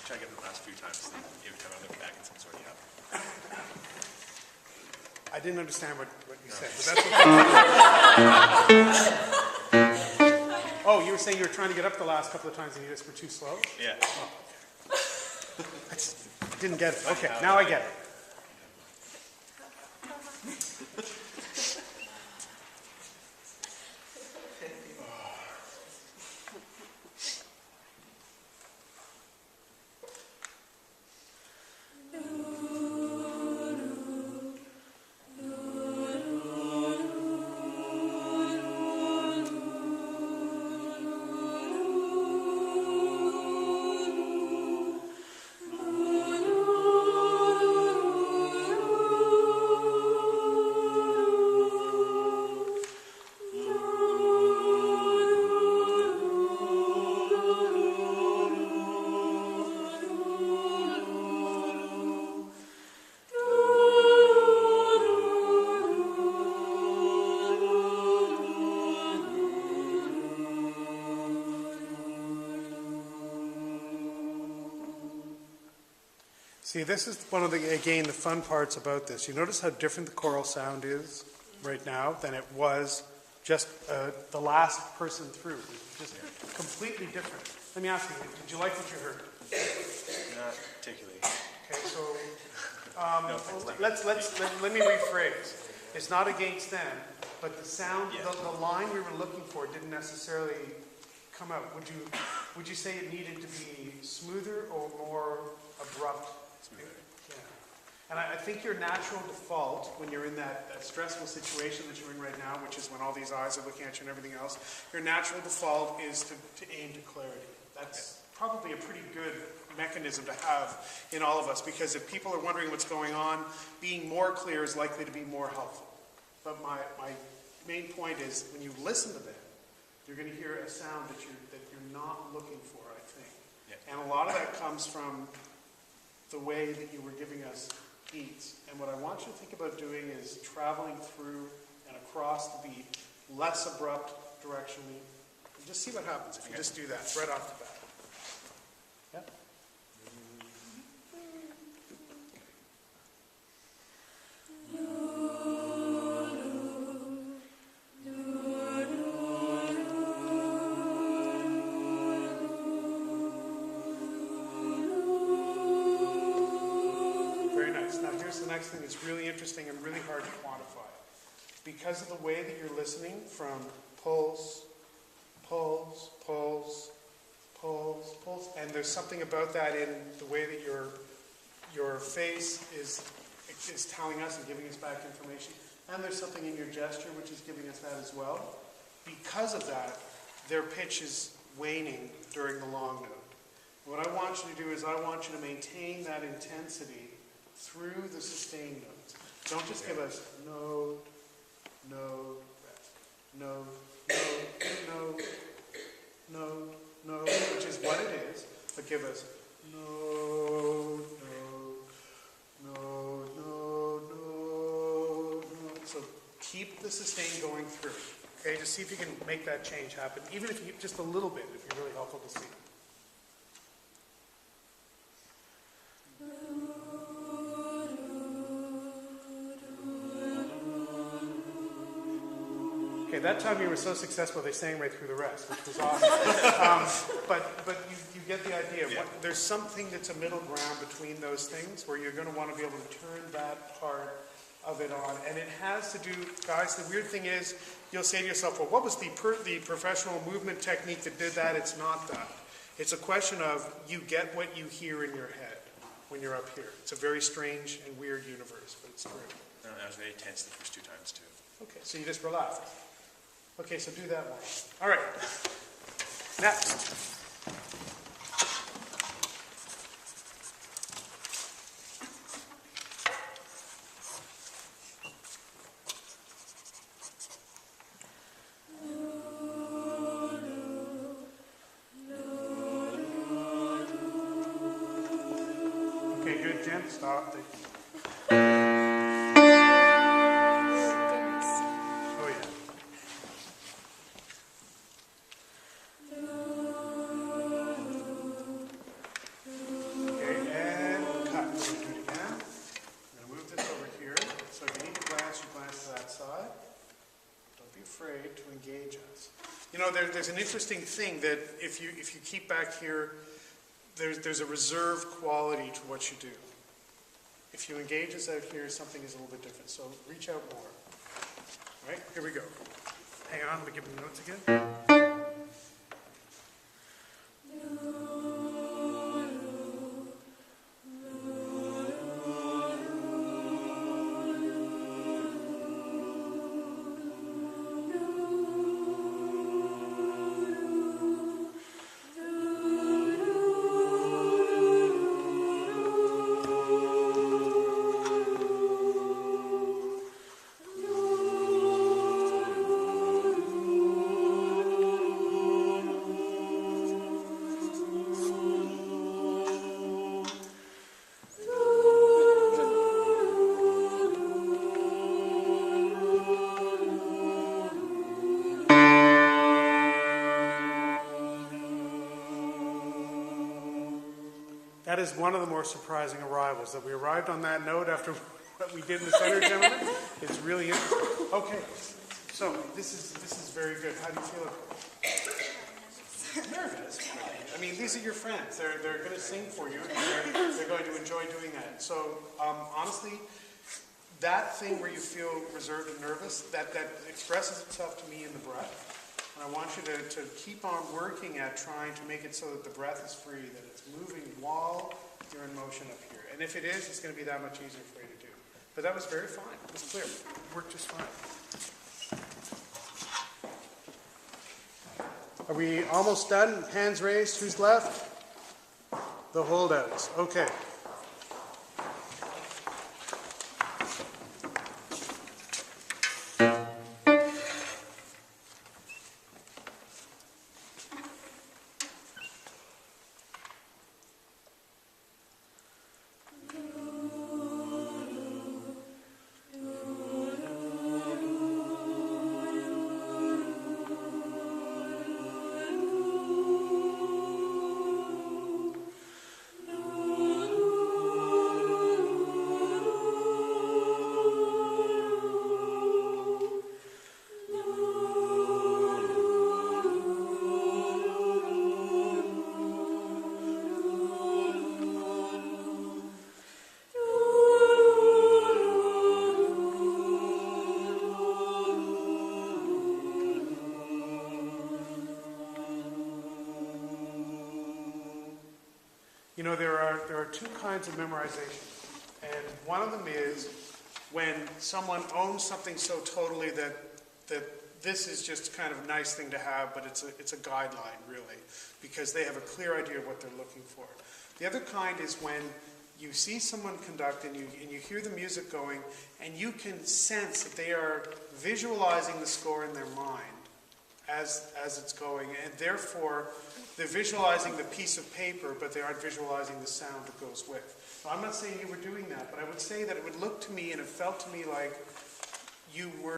try to get the last few times. Every time I look back, it's already up. I didn't understand what you said, but that's okay. Oh, you were saying you were trying to get up the last couple of times and you just were too slow? Yeah. Oh, okay. I just didn't get it. Okay, now I get it. See, this is one of the, again, the fun parts about this. You notice how different the choral sound is right now than it was just the last person through. It's just completely different. Let me ask you, did you like what you heard? Not particularly. Okay, so let me rephrase. It's not against them, but the sound, the line we were looking for didn't necessarily come out. Would you say it needed to be smoother or more abrupt? Smoother. Yeah. And I think your natural default when you're in that stressful situation that you're in right now, which is when all these eyes are looking at you and everything else, your natural default is to aim to clarity. That's probably a pretty good mechanism to have in all of us, because if people are wondering what's going on, being more clear is likely to be more helpful. But my main point is when you listen to them, you're going to hear a sound that you're not looking for, I think. Yeah. And a lot of that comes from the way that you were giving us beats. And what I want you to think about doing is traveling through and across the beat, less abrupt directionally. And just see what happens if you just do that right off the bat. Yeah? The next thing that's really interesting and really hard to quantify. Because of the way that you're listening from pulse, pulse, pulse, pulse, pulse, and there's something about that in the way that your face is telling us and giving us back information, and there's something in your gesture which is giving us that as well. Because of that, their pitch is waning during the long note. What I want you to do is I want you to maintain that intensity through the sustained notes. Don't just give us note, note, note, note, note, note, note, which is what it is, but give us note, note, note, note, note, note. So keep the sustain going through. Okay, just see if you can make that change happen, even if you just a little bit, if you're really helpful to see. Okay, that time you were so successful they sang right through the rest, which was awesome. But you get the idea. Yeah. There's something that's a middle ground between those things where you're going to want to be able to turn that part of it on. And it has to do, guys, the weird thing is, you'll say to yourself, well, what was the professional movement technique that did that? It's not that. It's a question of you get what you hear in your head when you're up here. It's a very strange and weird universe, but it's true. No, I was very tense the first two times too. Okay, so you just relax. Okay, so do that one. All right. Next. Okay, good, Jen. Stop. know, there's an interesting thing that if you keep back here, there's a reserved quality to what you do. If you engage us out here, something is a little bit different. So reach out more. All right, here we go. Hang on, let me give them the notes again. That is one of the more surprising arrivals, that we arrived on that note after what we did in the center, gentlemen. It's really interesting. Okay, so this is very good. How do you feel about it? Nervous. I mean, these are your friends. They're going to sing for you, and they're going to enjoy doing that. So, honestly, that thing where you feel reserved and nervous, that expresses itself to me in the breath. And I want you to keep on working at trying to make it so that the breath is free, that it's moving while you're in motion up here. And if it is, it's going to be that much easier for you to do. But that was very fine. It was clear. It worked just fine. Are we almost done? Hands raised. Who's left? The holdouts. Okay. You know, there are two kinds of memorization, and one of them is when someone owns something so totally that this is just kind of a nice thing to have, but it's a guideline, really, because they have a clear idea of what they're looking for. The other kind is when you see someone conduct and you hear the music going, and you can sense that they are visualizing the score in their mind as it's going, and therefore they're visualizing the piece of paper, but they aren't visualizing the sound that goes with. Now, I'm not saying you were doing that, but I would say that it would look to me and it felt to me like you were